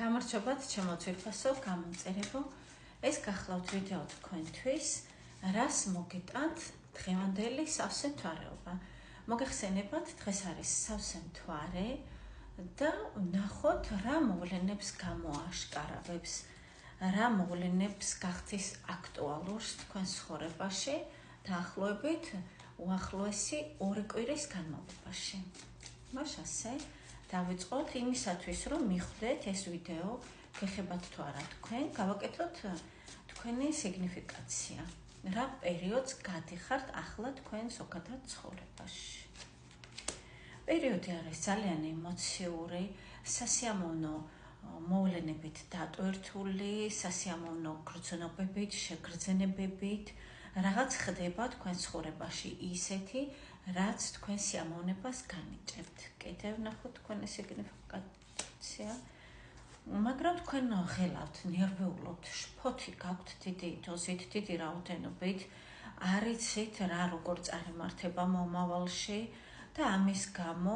გამარჯობათ, ჩემო ძვირფასო, გამომწერებო. ეს გახლავთ ვიდეო თქვენთვის, რას მოგიტანთ დღევანდელი სავსე მთვარეობა. მოგეხსენებათ, დღეს არის სავსე მთვარე და ვნახოთ, რა მოვლენებს გამოაშკარავებს, რა მოვლენებს გახდის აქტუალურს თქვენს ცხოვრებაში, დაახლოებით უახლოესი 2 კვირის განმავლობაში. მაშასე დავიწყოთ იმისათვის, რომ მიხვდეთ ეს ვიდეო, გეხებათ თუ არა თქვენ, გავაკეთოთ თქვენი სიგნიფიკაცია. რა პერიოდს გადიხართ ახლა თქვენ ზოგადად ცხოვრებაში. პერიოდი არის ძალიან ემოციური, სასიამოვნო მოვლენებით დატვირთული, სასიამოვნო გრძნობებით, შეგრძნებებით, რაღაც ხდება თქვენ ცხოვრებაში ისეთი, რაც თქვენ სიამოვნებას განიჭერთ. კიდევ ნახოთ თქვენი სიგნიფიკაცია. მაგრამ თქვენ ღელავთ, ნერვიულობთ, შფოთი გაქვთ დიდი დოზით, დიდი რაოდენობით, არ იცით რა როგორ წარიმართება მომავალში და ამის გამო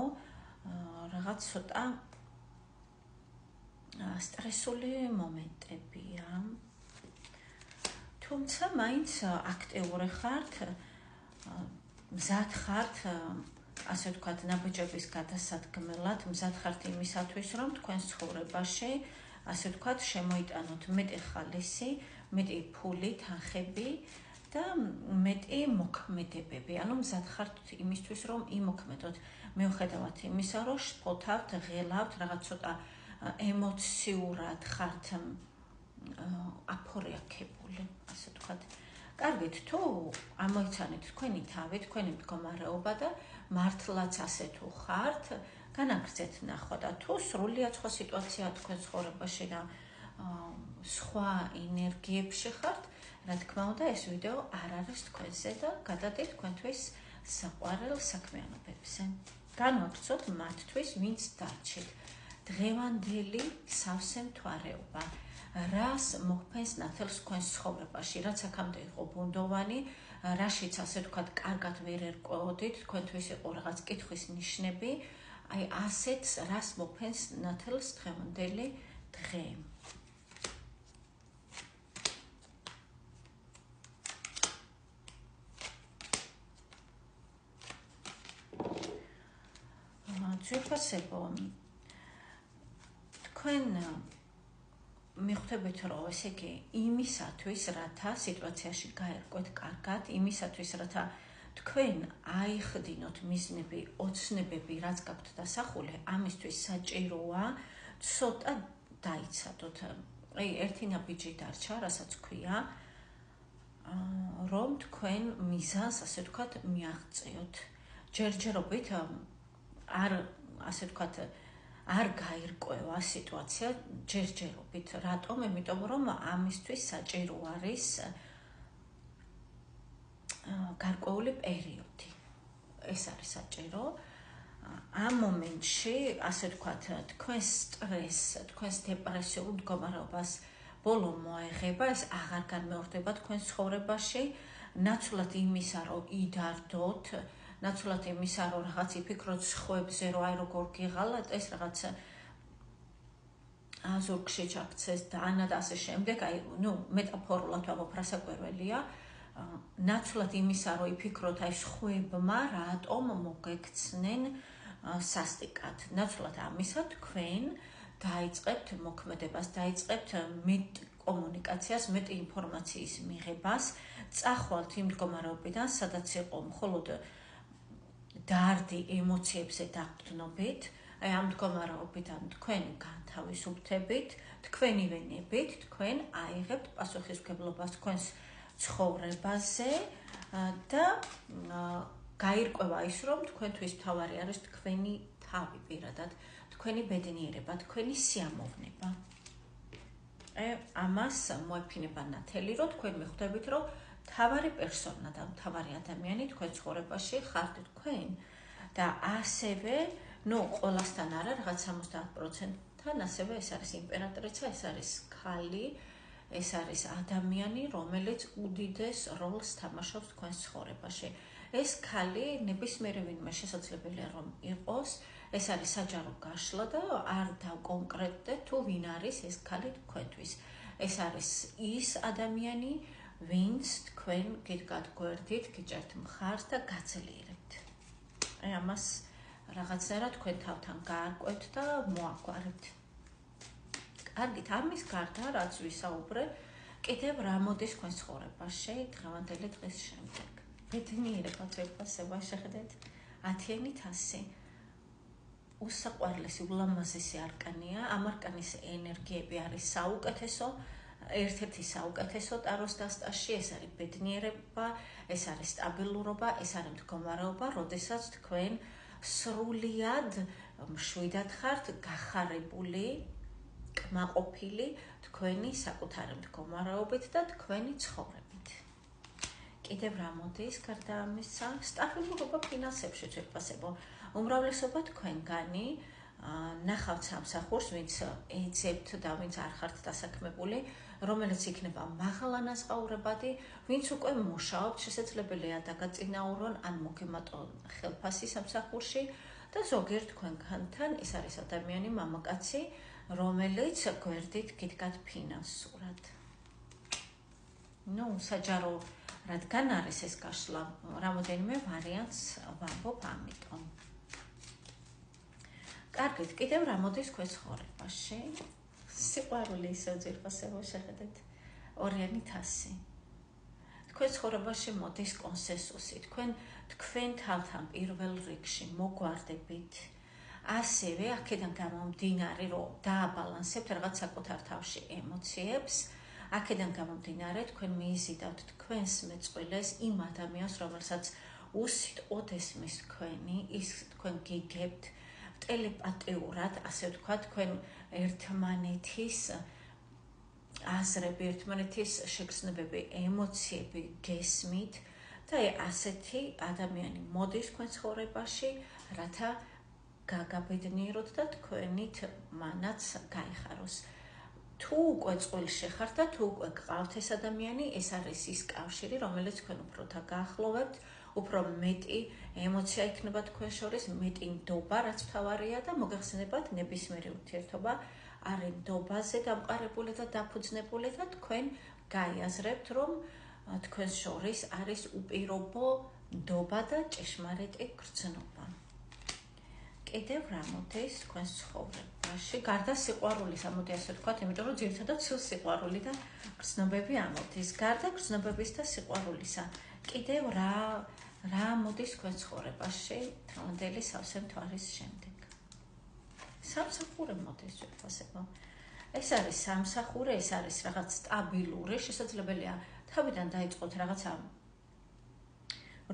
რაღაც ცოტა სტრესული მომენტებია. თუმცა მაინც აქტიური ხართ, მზად ხართ, ასე ვთქვათ, ნაბიჯების გადასადგმელად, მზად ხართ იმისათვის, რომ თქვენ ცხოვრებაში, ასე ვთქვათ, შემოიტანოთ მეტი ხალისი, მეტი ფული, თანხები და მეტი მოქმედებები. ანუ მზად ხართ იმისთვის, რომ იმოქმედოთ. მიუხედავად იმისა, რომ შფოთავთ, ღელავთ, რაღაც ცოტა ემოციურად ხართ აფორიაქებული, ასე ვთქვათ. კარგით, თუ ამოიცანეთ თქვენი თავი, თქვენი მდგომარეობა და მართლაც ასე თუ ხართ, განაგრძეთ ნახვა და თუ სრულიად სხვა სიტუაცია თქვენ ცხოვრებაში და სხვა ენერგიებში ხართ, რა თქმა უნდა, ეს ვიდეო არ არის თქვენზე და გადადით თქვენთვის საყვარელ საქმიანობებზე. განვაგრძოთ მათთვის, ვინც დარჩით. დღევანდელი სავსე მთვარეობა. რას მოხდენს ნათელს თქვენს ცხოვრებაში, რაც აქამდე იყო ბუნდოვანი, რაშიც ასე ვთქვათ, კარგად ვერ ერკვეოდით, თქვენთვის იყო რაღაც კითხვის ნიშნები, აი ასეთს რას მოხდენს ნათელს დღევანდელი დღე. ძვირფასებო, თქვენ მიხვდებით, რომ ესე იგი იმისათვის, რათა სიტუაციაში გაერკვეთ კარგად, იმისათვის, რათა თქვენ აიხდინოთ მიზნები, ოცნებები, რაც გაქვთ დასახული, ამისთვის საჭიროა ცოტა დაიცადოთ. აი, ერთი ნაბიჯი დარჩა, რასაც ქვია, რომ თქვენ მიზანს, ასე ვთქვათ, მიაღწიოთ. ჯერჯერობით არ, ასე ვთქვათ, არ გაირკვევა სიტუაცია ჯერჯერობით. რატომ? იმიტომ რომ ამისთვის საჭირო არის გარკვეული პერიოდი. ეს არის საჭირო. ამ მომენტში, ასე ვთქვათ, თქვენს სტრესს, თქვენს დეპრესიულ მდგომარეობას ბოლო მოაიღება, ეს აღარ განმეორდება თქვენ ცხოვრებაში, ნაცვლად იმისა, რომ იდარდოთ, ნაცვლად იმისა, რომ რაღაც იფიქროთ სხვებზე, რომ აი როგორ გიღალატ, ეს რაღაც აზურგში ჩაქცეს და ანა და ასე შემდეგ, აი, მეტაფორულად ვამბობ, რასაკვირველია, ნაცვლად იმისა, რომ იფიქროთ აი სხვებმა, რატომ მოგექცნენ სასტიკად. ნაცვლად ამისა, თქვენ დაიწყებთ მოქმედებას, დაიწყებთ მეტ კომუნიკაციას, მეტ ინფორმაციის მიღებას, წახვალთ იმ მდგომარეობიდან, სადაც იყო მხოლოდ დარდი ემოციებზე დაყრდნობით, აი ამ მდგომარეობიდან თქვენ განთავისუფლდებით, თქვენი ვენებით, თქვენ აიღებთ პასუხისმგებლობას თქვენს ცხოვრებაზე და გაირკვევა ის, რომ თქვენთვის მთავარი არის თქვენი თავი პირადად, თქვენი ბედნიერება, თქვენი სიამოვნება. ამას მოეფინება ნათელი, რომ თქვენ მიხვდებით, რომ მთავარი პერსონა და მთავარი ადამიანი თქვენ ცხოვრებაში ხართ თქვენ და ასევე, ყველასთან არა, რაღაც 70%-თან, ასევე ეს არის იმპერატრიცა, ეს არის ქალი, ეს არის ადამიანი, რომელიც უდიდეს როლს თამაშობს თქვენს ცხოვრებაში. ეს ქალი ნებისმიერი ვინმე შესაძლებელია რომ იყოს, ეს არის საჯარო გაშლა და არ დავკონკრეტდეთ თუ ვინ არის ეს ქალი თქვენთვის. ეს არის ის ადამიანი, ვინც თქვენ გიდგათ გვერდით, გიჭერთ მხარს და გაძლიერებთ. ამას რაღაცნაირად თქვენ თავთან გაარკვევთ და მოაგვარებთ. კარგით, ამის გარდა რაც ვისაუბრე, კიდევ რა მოდის თქვენ ცხოვრებაში დღევანდელი დღის შემდეგ. ბედნიერება ძვირფასება შეხედეთ 10,000. უსაყვარლესი, ულამაზესი არკანია. ამ არკანის ენერგიები არის საუკეთესო, ერთ-ერთი საუკეთესო ტაროს დასტაში. ეს არის ბედნიერება, ეს არის სტაბილურობა, ეს არის მდგომარეობა, როდესაც თქვენ სრულიად მშვიდად ხართ, გახარებული, კმაყოფილი თქვენი საკუთარი მდგომარეობით და თქვენი ცხოვრებით. კიდევ რა მოდის გარდა ამისა? სტაბილურობა ფინანსებში ძვირფასებო. უმრავლესობა თქვენგანი ნახავთ სამსახურს, ვინც ეძებთ და ვინც არ ხართ დასაქმებული, რომელიც იქნება მაღალანაზღაურებადი, ვინც უკვე მუშაობთ, შესაძლებელია დაგაწინაურონ ან მოგემატონ ხელფასი სამსახურში და ზოგიერთ თქვენგანთან ეს არის ადამიანი, მამაკაცი, რომელიც გვერდით გიდგათ ფინანსურად. საჯარო რადგან არის ეს გაშლა, რამოდენიმე ვარიანტს ვამბობ ამიტომ. კარგით, კიდევ რა მოდის თქვენ ცხოვრებაში? სიყვარული ისევ ძვირფასებო შეხედეთ 2,000. თქვენ ცხოვრებაში მოდის კონსენსუსი, თქვენ თავთან პირველ რიგში მოგვარდებით. ასევე აქედან გამომდინარე, რომ დააბალანსებთ რაღაც საკუთარ თავში ემოციებს, აქედან გამომდინარე, თქვენ მიიზიდავთ თქვენს მეწყვილეს იმ ადამიანს, რომელსაც უსიტყვოდ ესმის თქვენი, ის თქვენ გიგებთ ტელეპათიურად, ასე ვთქვათ, თქვენ ერთმანეთის აზრები, ერთმანეთის შეგრძნებები, ემოციები გესმით და ასეთი ადამიანი მოდის თქვენ ცხოვრებაში, რათა გაგაბედნიეროთ და თქვენით მანაც გაიხაროს. თუ უკვე წყვილში ხართ და თუ უკვე გყავთ ეს ადამიანი, ეს არის ის კავშირი, რომელიც თქვენ უფრო დაგაახლოვებთ, უფრო მეტი ემოცია იქნება თქვენ შორის, მეტი ნდობა, რაც მთავარია და მოგეხსენებათ ნებისმიერი ურთიერთობა არის ნდობაზე დამყარებული და დაფუძნებული და თქვენ გაიაზრებთ, რომ თქვენ შორის არის უპირობო ნდობა და ჭეშმარიტი გრძნობა. კიდევ რა მოდის თქვენ ცხოვრებაში? გარდა სიყვარულის, ამოდი ასე ვთქვათ, იმიტომ რომ ძირითადად სიყვარული და გრძნობები ამოდის. გარდა გრძნობების და სიყვარულისა, კიდევ რა მოდის თქვენ ცხოვრებაში დღევანდელი სავსე მთვარის შემდეგ? სამსახური მოდის ძვირფასებო. ეს არის სამსახური, ეს არის რაღაც სტაბილური, შესაძლებელია თავიდან დაიწყოთ რაღაცა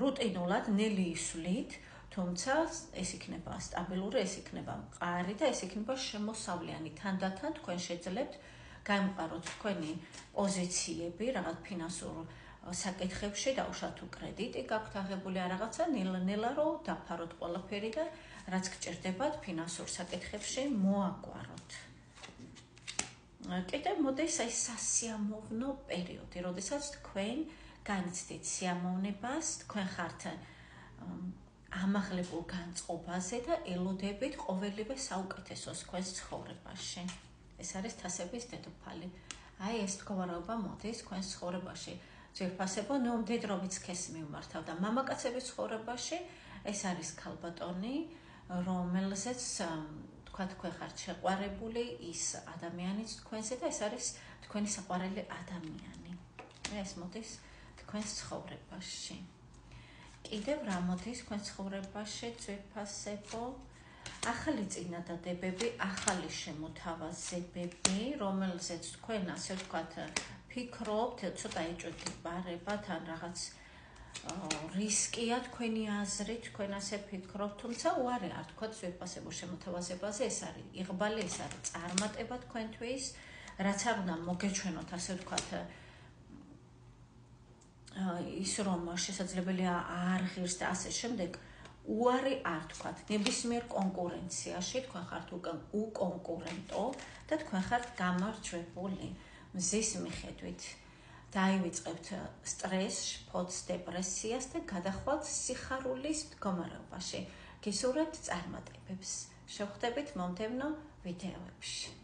რუტინულად, ნელი ისვლით, თუმცა ეს იქნება სტაბილური, ეს იქნება მყარი და ეს იქნება შემოსავლიანი. თანდათან თქვენ შეძლებთ გაიმყაროთ თქვენი პოზიციები, რაღაც ფინანსურ საკითხებში, დაუშვათ თუ კრედიტი გაქვთ აღებული ან რაღაცა, ნელა-ნელა რომ დაფაროთ ყველაფერი და რაც გჭირდებათ ფინანსურ საკითხებში მოაგვაროთ. კიდევ მოდის აი სასიამოვნო პერიოდი, როდესაც თქვენ განიცდით სიამოვნებას, თქვენ ხართ ამაღლებულ განწყობაზე და ელოდებით ყოველივე საუკეთესოს თქვენს ცხოვრებაში. ეს არის თასების დედოფალი. აი ეს მდგომარეობა მოდის თქვენს ცხოვრებაში. ძვირფასებო, მდედრობით სქესს მიმართავ და მამაკაცების ცხოვრებაში ეს არის ქალბატონი, რომელზეც თქვა თქვენ ხართ შეყვარებული ის ადამიანიც თქვენზე და ეს არის თქვენი საყვარელი ადამიანი. ეს მოდის თქვენს ცხოვრებაში. კიდევ რა მოდის თქვენ ცხოვრებაში ძვირფასებო? ახალი წინადადებები, ახალი შემოთავაზებები, რომელზეც თქვენ ასე ვთქვათ ფიქრობთ, ცოტა ეჭვგებარებათ ან რაღაც რისკია თქვენი აზრით, თქვენ ასე ფიქრობთ, თუმცა უარი არ თქვათ ძვირფასებო შემოთავაზებაზე, ეს არის იღბალი, ეს არის წარმატება თქვენთვის, რაც არ უნდა მოგეჩვენოთ, ასე ვთქვათ, ის რომ შესაძლებელია არ ღირს და ასე შემდეგ, უარი არ თქვათ. ნებისმიერ კონკურენციაში თქვენ ხართ უკონკურენტო და თქვენ ხართ გამარჯვებული მზის მიხედვით. დაივიწყებთ სტრესს, შფოთს, დეპრესიას და გადახვალთ სიხარულის მდგომარეობაში. გისურვებთ წარმატებებს. შევხვდებით მომდევნო ვიდეოებში.